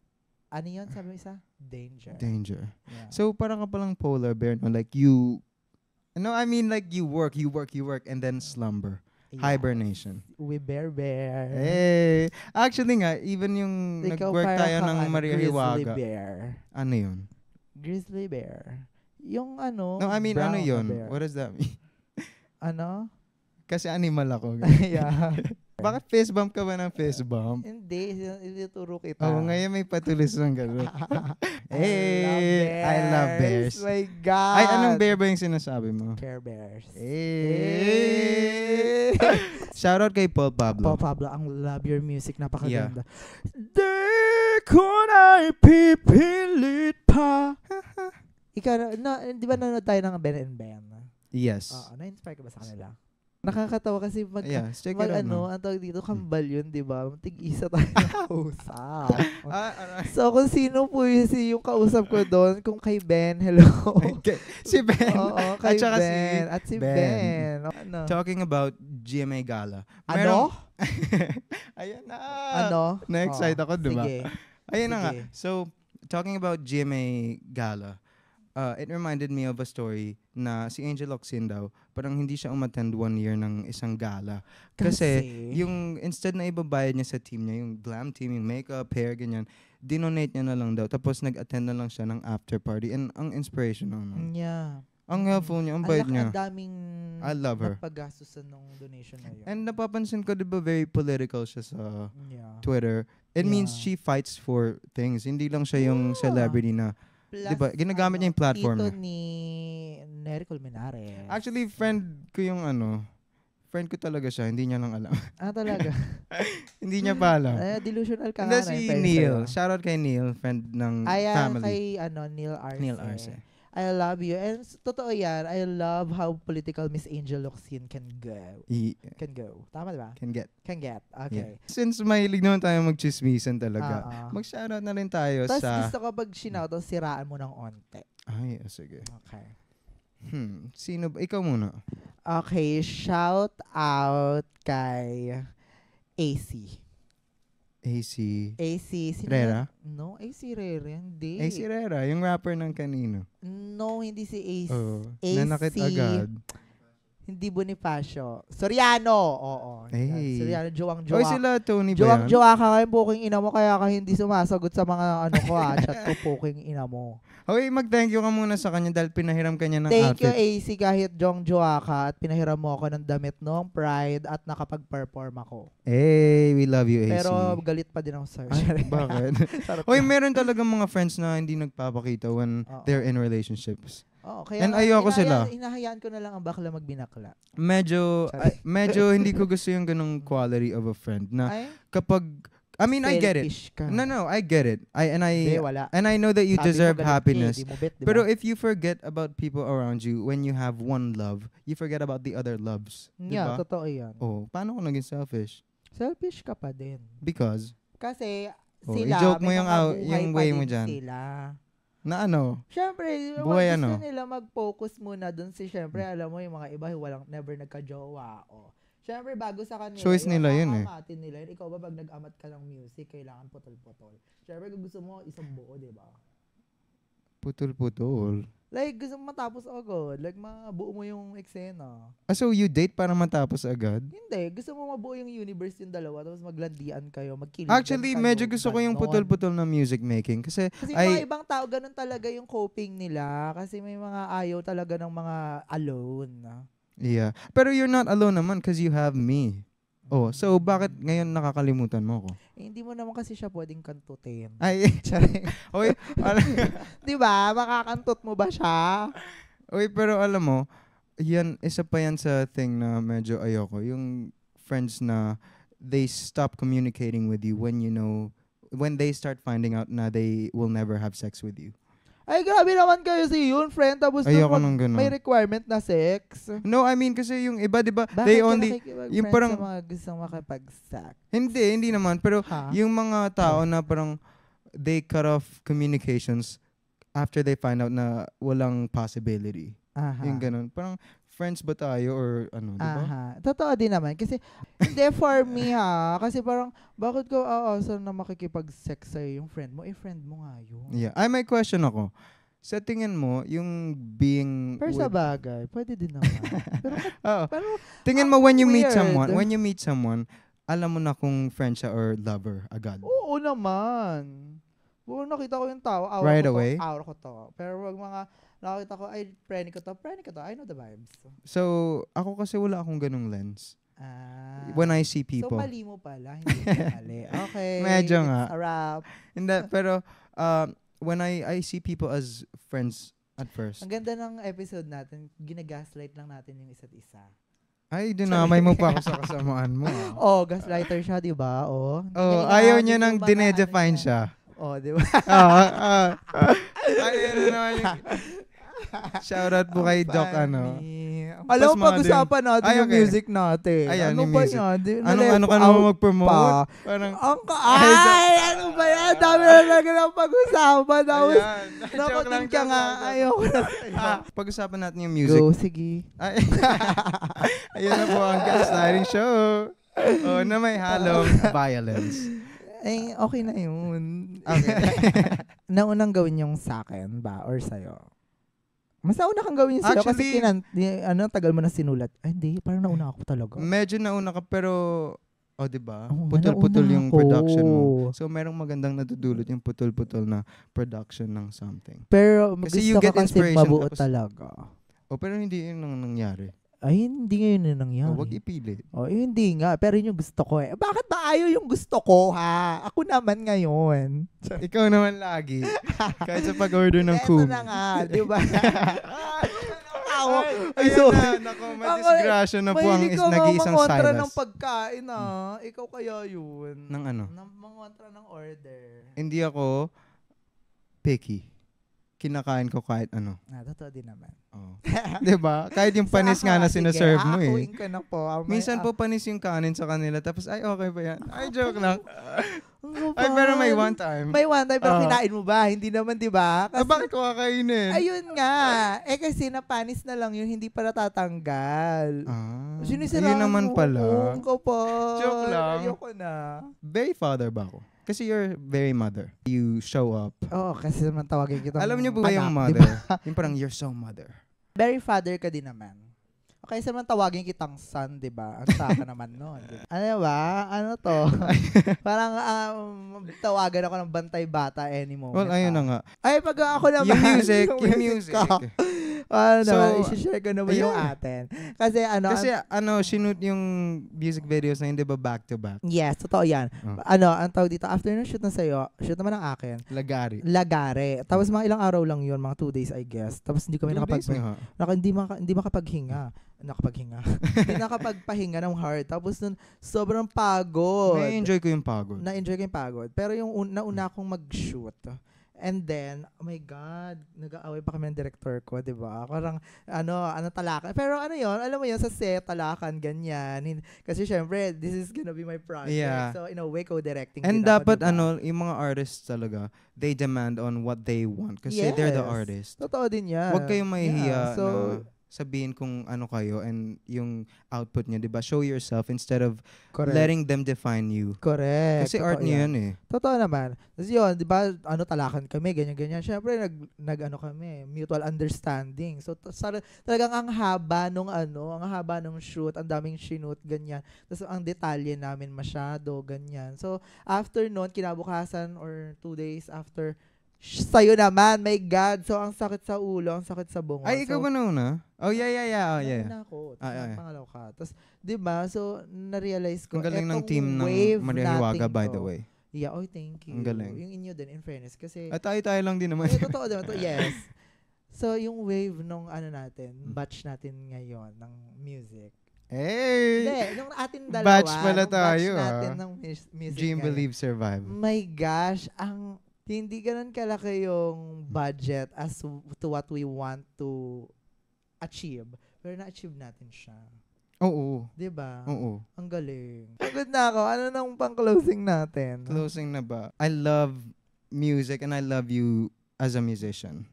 ano yun sabi mo isa? Danger. Yeah. So parang ka palang polar bear, no? Like you... No, I mean like you work and then slumber. Yes. Hibernation. We bear. Hey! Actually nga, even yung nag-work tayo ng Maria Hiwaga. Grizzly bear. Ano yun? Grizzly bear. Yung No, I mean, ano yun? Bear. What does that mean? Kasi animal ako. Yeah. Bakit fist bump ka ba ng fist bump? Hindi, ituturo kita. Ngayon may patulis ng gano'n. I love bears. Oh my God. Ay, anong bear ba yung sinasabi mo? Care Bears. Shoutout kay Paul Pablo. Paul Pablo, ang love your music. Napakaganda. Yeah. Di na'y pipilit pa. Ikaw, di ba nanonood tayo ng Ben and Ben? Yes. Na-inspire ka ba sa kanila? Nakakatawa kasi ang tawag dito, kambal yun, di ba? Tig-isa tayo na kausap. So, kung sino po yung kausap ko doon, kung kay Ben, hello. Si Ben. Oo, kay Ben. At si Ben. Talking about GMA Gala. Ayan na. Na-excite ako, di ba? Sige. Ayan na nga. So, talking about GMA Gala, it reminded me of a story na si Angel Locsin daw, parang hindi siya umattend 1 year ng isang gala. Kasi yung instead na ibabayad niya sa team niya, yung glam team, yung makeup, hair, ganyan, dinonate niya na lang daw. Tapos nag-attend na lang siya ng after party. And ang inspirational. No? Yeah. Ang helpful niya, ang bait niya. Ang daming I love her. napagastusan ng donation na yun. And napapansin ko, di ba, very political siya sa Twitter. It means she fights for things. Hindi lang siya yung celebrity na, di ba, ginagamit niya yung platform niya. Ito ni Nery Colmenares. Actually, friend ko talaga siya. Hindi niya lang alam. Talaga? Hindi niya pa alam. Delusional ka nga. Hindi si Neil. Shoutout kay Neil, friend ng family. Kay Neil Arce. Neil Arce. I love you. And totoo yan, I love how political Miss Angel Locsin can go. Can go. Tama diba? Can get. Okay. Yeah. Since mahilig naman tayo mag-chismisan talaga, mag-shoutout na rin tayo sa... Tapos gusto ko pag sinauto, siraan mo ng onte. Ay, sige. Okay. Sino ba? Ikaw muna. Okay, shout out kay AC. Rera? No, AC Rera. Hindi. AC Rera, yung rapper ng kanino. No, hindi si AC. Nanakit agad. Hindi Bonifacio. Soriano. Oo. Soriano, jowa. Oy, sila Tony ba yan? Jowa ka ngayon, puking ina mo, kaya ka hindi sumasagot sa mga chat ko, puking ina mo. Okay, mag-thank you ka muna sa kanya dahil pinahiram kanya ng Thank outfit. you, AC, kahit jowa ka at pinahiram mo ako ng damit noong Pride at nakapag-perform ako. Hey, we love you, AC. Pero galit pa din ako sir. Bakit? Oy, meron talagang mga friends na hindi nagpapakita when they're in relationships. Kaya and ayoko sila. Hinahayaan ko na lang ang bakla magbinakla. Medyo hindi ko gusto yung ganung quality of a friend na kapag I mean, I get it. No, I get it. And I know that you deserve happiness. Pero if you forget about people around you when you have one love, you forget about the other loves. Yeah, totoo yan. Paano ko naging selfish? Selfish ka pa din. Because? Kasi sila, i-joke mo yung way mo dyan. Sila. Na ano? Siyempre, gusto nila mag-focus muna dun siyempre, alam mo, yung mga iba, never nagka-jowa. Siyempre, bago sa kanila, choice nila yun nila. Ikaw ba, pag nag-amat ka ng music, kailangan putol-putol. Siyempre, kung gusto mo, isang buo, diba? Putol-putol? Like, gusto mo matapos agad. Like, mabuo mo yung eksena. So, you date para matapos agad? Hindi. Gusto mo mabuo yung universe yung dalawa, tapos maglandian kayo, magkilig. Actually, medyo gusto ko yung putol-putol na music making. Kasi mga ibang tao, ganun talaga yung coping nila. Kasi may mga ayaw talaga ng mga alone. Yeah. Pero you're not alone naman because you have me. So bakit ngayon nakakalimutan mo ko? Hindi mo naman kasi siya pwedeng kantutin. Ay, oy, di ba? Makakantot mo ba siya? Oy, pero alam mo, isa pa yan sa thing na medyo ayoko. Yung friends na they stop communicating with you when they start finding out na they will never have sex with you. Ay, grabe naman kayo yun, friend. Tapos may requirement na sex. No, I mean, kasi yung iba, di ba, they only, yung parang, sa mga gustong makipag-sex? Hindi naman. Pero yung mga tao na parang, they cut off communications after they find out na walang possibility. Yung ganun. Parang, friends ba tayo or ano, di ba? Totoo din naman. Kasi, hindi for me kasi parang, bakit ko aasan na makikipag-sex sa'yo yung friend mo? Friend mo nga yun. Yeah. May question ako. Sa tingin mo, yung being... Pero sa bagay, pwede din naman. pero tingin mo when you meet someone, alam mo na kung friend siya or lover agad? Oo naman. Kung nakita ko yung tao, aura ko to. Pero wag mga... Nakita ko, friend ko to. I know the vibes. So, ako kasi wala akong ganung lens. When I see people. So, mali mo pala. Hindi mali. Okay. Medyo nga. It's a wrap. Hindi, pero, when I see people as friends at first. Ang ganda ng episode natin, ginagaslight lang natin yung isa't isa. Ay, dinamay mo pa ako sa kasamaan mo. Gaslighter siya, di ba? Ayaw niya nang dinedefine siya. Di ba? Ayun naman yung... Shoutout po kay Doc, Alam mo, pag-usapan natin yung music natin. Ayan, ano ba yan? Ano ka naman mag-promote? Parang, ano ba yan? Dami na lang ng pag-usapan. Tapos, nakutin ka nga. Ayoko na sa'yo. Pag-usapan natin yung music. Go, sige. Ayun na po ang gaslighting show. Na may halong violence. Okay na yun. Okay. Naunang gawin yung sa akin ba? Or sa'yo? Mas nauna kang gawin yung sa'yo kasi Actually, tagal mo na sinulat. Ay, hindi. Parang nauna ako talaga. Medyo nauna ka pero, diba? Oo, Putol-putol nauna yung ako. production mo. So, merong magandang nadudulot yung putol-putol na production ng something. Pero Kasi gusto you ko get kasi inspiration, mabuo tapos- talaga. Pero hindi yun ang nangyari. Ay, hindi ngayon na nangyari. Wag ipilit. Hindi nga. Pero yun yung gusto ko eh. Bakit ba ayaw yung gusto ko, ha? Ako naman ngayon. Ikaw naman lagi. Kahit sa pag-order ng Ito Coop. na nga, di ba? Ay, sorry. Nako, madisgrasya na po ang nag-iisang mangontra Silas. ng pagkain, ha? Ikaw kaya yun. Ng ano? Mangontra ng order. Hindi ako picky. Kinakain ko kahit ano. Totoo din naman. Oh. 'Di ba? Kahit yung panis nga na sinaserve mo eh. Aakuin ko na po. Minsan po panis yung kanin sa kanila tapos ay okay ba yan? Ay joke lang. Ay pero may one time. May one time pero kinain mo ba? Hindi naman 'di ba? Bakit ko kakainin? Ayun nga. Kasi napanis na lang yun, hindi pa natatanggal. Yun naman pala. Ko po. Joke lang. Ayoko na. Very father ba ako? Kasi you're very mother. You show up. Oo, kasi naman tawagin kita. Alam niyo po ba yung mother? Yung parang you're so mother. Very father ka din naman. Okay, sa naman tawagin kitang son, di ba? Ang saka naman nun. Diba? Ano ba? Ano to? Parang tawagan ako ng bantay bata any moment. Well, ayun na nga. Ay, pag ako naman. Yung music. I-share ko naman yung atin. Kasi shoot yung music videos na hindi ba back to back? Yes, totoo yan. Ang tawag dito, after ng shoot na sa'yo, shoot naman ng akin. Lagare. Tapos mga ilang araw lang yun, mga 2 days I guess. Tapos hindi kami hindi makapaghinga. Hindi nakapagpahinga ng hard. Tapos nun, sobrang pagod. Na-enjoy ko yung pagod. Pero yung nauna akong mag-shoot. And then, oh my God, nag-aaway pa kami ng director ko, di ba? Parang, talakan. Pero yun, alam mo yun, sa set, talakan, ganyan. Kasi syempre, this is gonna be my project. Yeah. So, in a way, co-directing. And dapat, diba? Yung mga artists talaga, they demand on what they want. Kasi they're the artist. Totoo din yan. Huwag kayong mahihiya so, na sabihin kung ano kayo and yung output nyo, diba? Show yourself instead of letting them define you. Correct. Kasi art nyo yan eh. Totoo naman. Kasi yun, diba, talakan kami, ganyan-ganyan. Siyempre, kami, mutual understanding. So, talagang ang haba nung shoot, ang daming shoot, ganyan. Tapos, ang detalye namin masyado, ganyan. So, after nun, kinabukasan or 2 days after, sa'yo naman, my God. So, ang sakit sa ulo, ang sakit sa bungo. Ay, ikaw ba nauna? Oh, yeah. Nauna ako. Pangalaw ka. Tapos, diba, so, na-realize ko, ang galing ng team ng Maria Hiwaga, by the way. Yeah, thank you. Ang galing. Yung inyo din, in fairness. Kasi, at tayo lang din naman. Totoo din. Yes. So, yung wave nung batch natin ngayon, ng music. Hey! Hindi, nung atin dalawa. Batch pala tayo, batch natin ng music. Dream, Believe, Survive. My gosh, hindi ganun kalaki yung budget as to what we want to achieve. Pero na-achieve natin siya. Oo. Diba? Oo. Ang galing. Pagod na ako. Ano nang pang-closing natin? Closing na ba? I love music and I love you as a musician.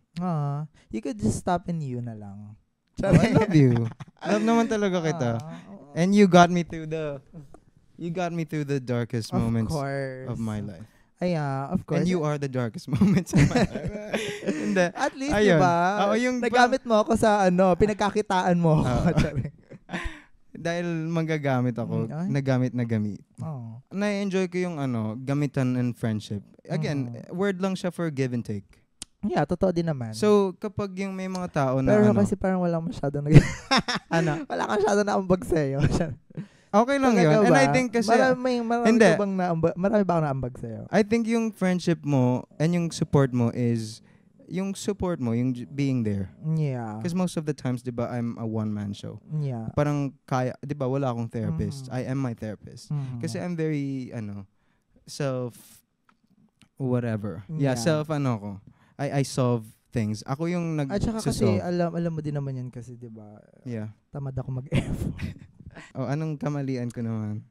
You could just stop in you na lang. I love you. Love naman talaga kita. And you got me through the darkest moments of my life. Of course. And you are the darkest moments of my life. At least, diba? Nagamit mo ako sa pinagkakitaan mo. Dahil magagamit ako, nagamit. Na-enjoy ko yung gamitan and friendship. Again, word lang siya for give and take. Yeah, totoo din naman. So, kapag yung may mga tao na Pero kasi parang walang masyadong wala ka masyadong naambag sa'yo. Okay lang yun. And I think kasi marami ba akong naambag sa'yo? I think yung friendship mo and yung support mo is yung being there. Yeah. Because most of the times, di ba, I'm a one-man show. Yeah. Parang di ba, wala akong therapist. I am my therapist. Kasi I'm very, whatever. Yeah, ko. I solve things. Ako yung At saka kasi, alam mo din naman yan kasi, di ba? Yeah. Tamad ako mag-effort. Anong kamalian ko naman?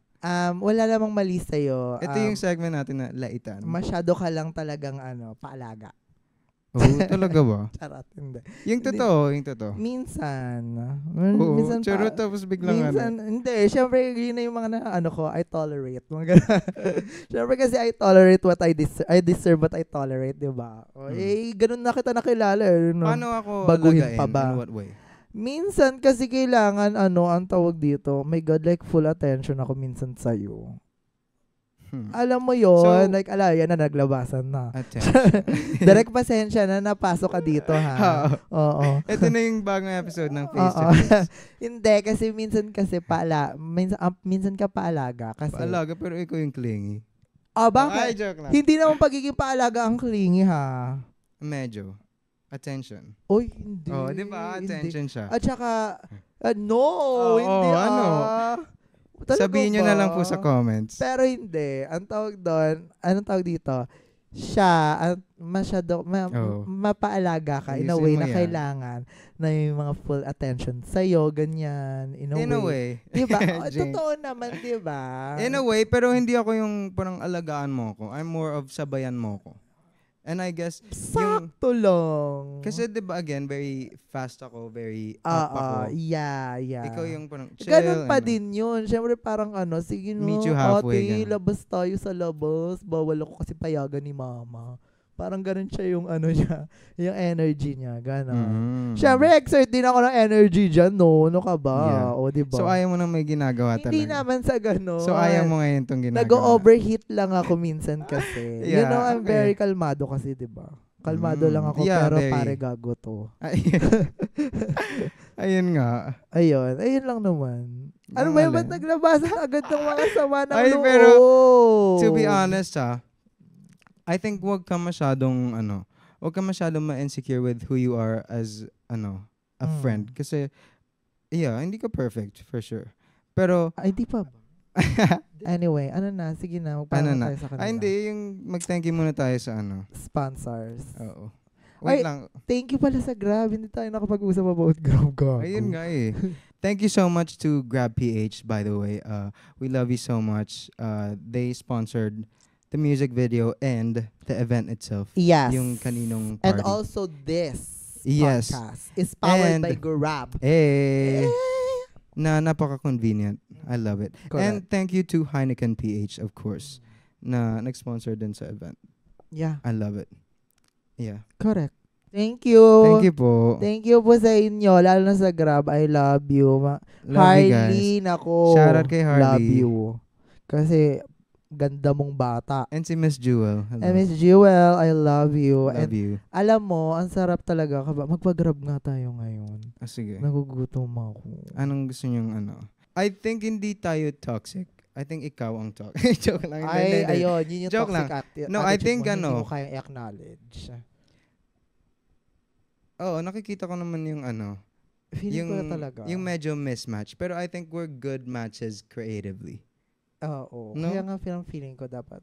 Wala namang mali sa'yo. Ito yung segment natin na laitan. Masyado ka lang talagang paalaga. Oh, talaga ba? Charot, hindi. Yung totoo. Minsan. Oo, Minsan charot tapos biglang minsan, hindi. Siyempre, yun na yung mga I tolerate. Mga ganun. Siyempre kasi I tolerate what I deserve. I deserve what I tolerate, di ba? Ganun na kita nakilala. No? Paano ako baguhin alagain? pa ba? In what way? Minsan kasi kailangan, ang tawag dito, my God, like full attention ako minsan sa'yo. Alam mo yun, So, like, yan na, naglabasan na. Attention. Direct pasensya na napasok ka dito, ha? Oo. Ito na yung bagong episode ng Face to Face. Hindi, kasi minsan ka paalaga. Kasi, Paalaga, pero ikaw yung clingy. bakit? Ay, joke lang. Hindi naman pagiging paalaga ang clingy, ha? Medyo. Attention. Uy, hindi. Oh, di ba? Attention siya. At saka, no, hindi, ano? Talaga Sabihin nyo ba? na lang po sa comments. Pero hindi. Ang tawag doon, anong tawag dito? Siya, masyado, mapaalaga ka in a Ayusin way mo na yan. kailangan na yung mga full attention sa'yo, ganyan, in a way. Diba? Jinx. Totoo naman, diba? In a way, pero hindi ako yung parang alagaan mo ko. I'm more of sabayan mo ko. And I guess, sakto lang. kasi diba again, very fast ako, very up ako. Yeah. Ikaw yung parang chill. Ganun pa din yun. Siyempre parang sige no, Meet you halfway, ate, labas tayo sa labas. Bawal ako kasi payagan ni mama. Parang ganun siya yung niya, yung energy niya, gano'n. Siyempre, exert din ako ng energy dyan, no? Ano ka ba? Yeah. O, diba? So, ayaw mo nang may ginagawa talaga? Hindi naman sa gano'n. So, ayaw mo ngayon itong ginagawa? Nag-overheat lang ako minsan kasi. Yeah, I'm very kalmado kasi, diba? Kalmado lang ako, pero pare gago to. Ayun nga. Ayun lang naman. Ano ba yung ba't naglabasan agad ng mga sama ng loob? Pero, to be honest I think wag ka masyadong ma-insecure with who you are as a friend kasi hindi ka perfect for sure. Pero ay di pa ba? Anyway, sige na, magpaalam tayo sa kanila. Hindi, yung mag-thank you muna tayo sa sponsors. Oo. Wait lang. Thank you pala sa Grab. Hindi tayo nakapag-usap about Grab. Ayun nga eh. Thank you so much to Grab PH, by the way. We love you so much. They sponsored the music video and the event itself. Yes. Yung kaninong party. And also this podcast is powered by Grab. Na napaka-convenient. I love it. Correct. And thank you to Heineken PH, of course, na nag-sponsor din sa event. Yeah. I love it. Yeah. Correct. Thank you. Thank you po. Thank you po sa inyo, lalo na sa Grab. I love you. Harley, nako. Shout out kay Harley. Love you. Kasi ganda mong bata. And si Miss Jewel. Hello. And Miss Jewel, I love you. Love you. Alam mo, ang sarap talaga. Magpa-Grab nga tayo ngayon. Sige. Nagugutom ako. Anong gusto nyong I think hindi tayo toxic. I think ikaw ang toxic. Joke lang. Ayun. Yun yung Joke toxic lang. No, I think mo, hindi mo kayang acknowledge. Nakikita ko naman yung Feeling ko na talaga. Yung medyo mismatch. Pero I think we're good matches creatively. Oo. No? Kaya nga feeling ko dapat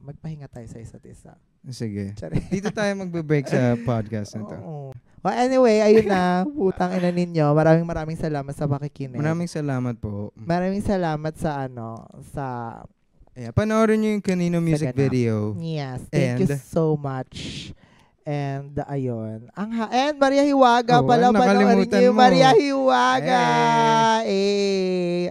magpahinga tayo sa isa't isa. Sige. Dito tayo magbe-break sa podcast na to. Oo. Well, anyway, ayun na. Putang ina ninyo. Maraming salamat sa pakikinig. Maraming salamat po. Maraming salamat sa panoorin nyo yung kanino music video. Yes. Thank you so much. And ayun. And Maria Hiwaga pala, panoorin niyo Maria Hiwaga.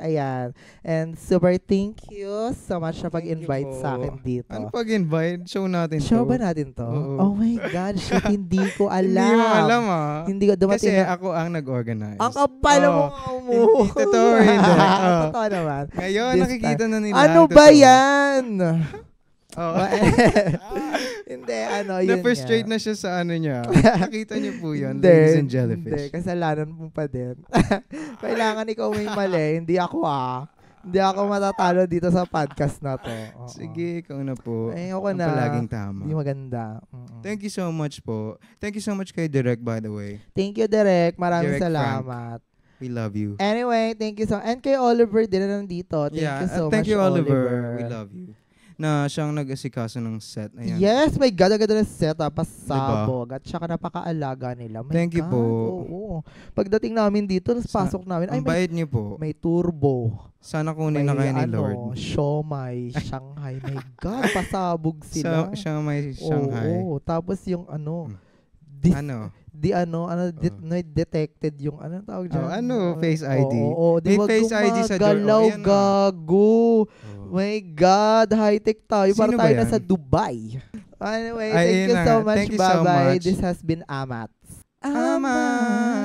Ayan. And super thank you so much sa pag-invite sa akin dito. Ano pag-invite? Show natin to. Show ba natin to? Oh my God, shit, hindi ko alam. Hindi mo alam Hindi ko dumating. Kasi ako ang nag-organize. Ang kapal mo. Hindi totoo. Totoo naman. Ngayon, nakikita na nila. Ano ba yan? Hindi, yun na-frustrate na siya sa niya. Nakita niyo po yun, ladies and jellyfish. Hindi, kasalanan mo pa din. Kailangan ikaw may mali, hindi ako Hindi ako matatalo dito sa podcast na to. Sige, ikaw na po. Ayoko na. Palaging tama. Hindi maganda. Thank you so much po. Thank you so much kay Direk, by the way. Thank you, Direk. Maraming Direk salamat. Frank. We love you. Anyway, thank you so much. And kay Oliver din na nandito. Thank you so much, Oliver. We love you. na siyang nag-asikaso ng set. Ayan. Yes, my God, agad na set pasabog. Diba? At saka napakaalaga nila. My Thank you God, po. Oo. Pagdating namin dito, pasok namin. Ang bait niyo po. May turbo. Sana kunin na kayo ni Lord. Siomay, Shanghai. My God, pasabog sila. Siomay, Shanghai. Oo. Tapos yung detected yung tawag dyan? Face ID. Oo. May face ID sa door. Galaw, gago. My God, high-tech tayo. Para tayo na sa Dubai. Anyway, thank you so much. Bye-bye. This has been Amat. Amat.